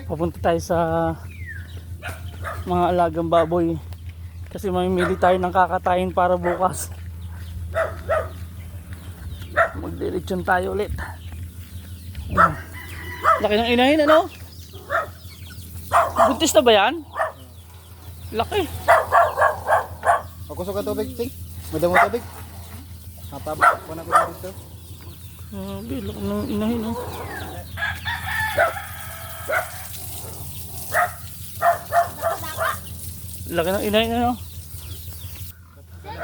Papunta tayo sa mga alagang baboy. Kasi mamimili tayo ng kakatayin para bukas. Magdiretsyon tayo ulit. Laki ng inahin, ano? Buntis na ba yan? Laki. Pakusok ka tubig, Ting. Madamo tubig. Natabak ko na ko dito. Laki ng inahin, oh. Laki ng inahin, ano?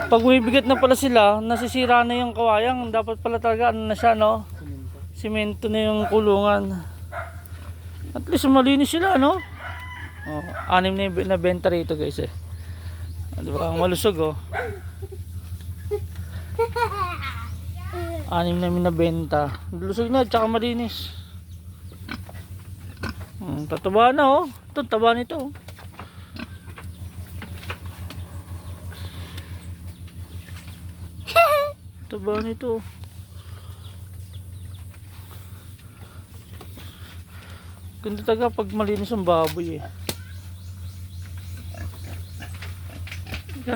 Pag bumibigat na pala sila, nasisira na yung kawayang. Dapat pala talaga, ano na siya, no? Simento na yung kulungan. At least malinis sila, no? Oh, 6 na benta rito, guys, eh. Di ba? Ang malusog, oh. 6 na benta. Lusog na, tsaka malinis. Tataba na, oh. Ito, taba nito, oh. Taba nito. Ganda talaga pag malinis ang baboy, eh.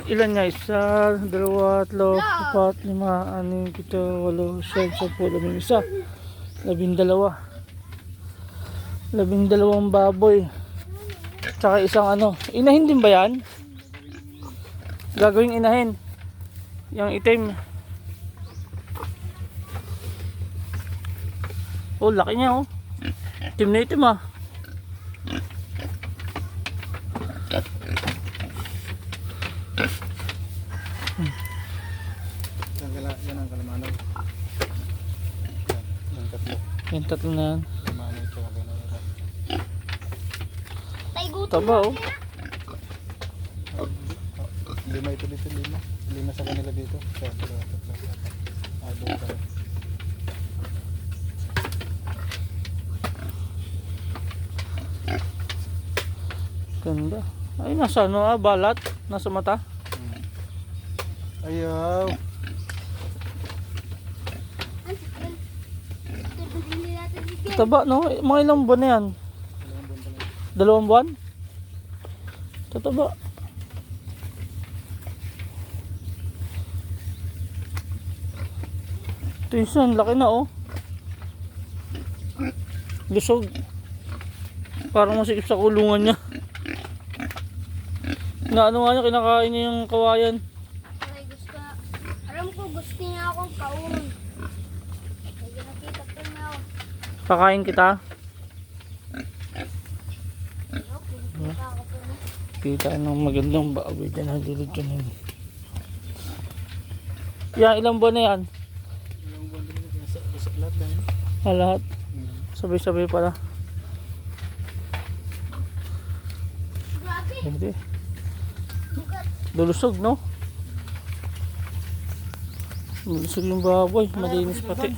Ilan nga? 1, 2, 3, 4, 5, 6, 7, 8, 9, 10, 11. 12 baboy. Tsaka isang ano. Inahin din ba yan? Gagawing inahin. Yung itim. Oh, laki niya, oh. Itim na itim, ah. Yan ang kalamanong. Yung tatlo na yan. Kalamanong tsaka kalamanong. Taba, oh. 5 ito dito, 5. 5 sa kanila dito. Kaya 2, 3, 4, 5. Ganda. Ay, nasa ano, balat. Nasa mata. Ayaw. Taba, no? Mga ilang buwan na yan? 2 buwan? Tataba. Ito yung laki na, oh. Lusog. Parang masikip sa kulungan niya. Na ano nga niya, kinakain niya yung kawayan. Ay, gusto. Alam ko, gusto niya akong kaun. Kaya nakita ko na ako. Kakain kita. Nakita ko po na. Kita ng magandang baboy dyan. Nagdulog dyan. Yan, ilang buwan na yan? Ilang buwan din sa lahat lang. Lahat. Sabay-sabay pala. Grabe. Hindi. Lulusog, no? Lulusog yung baboy. Malinis pati.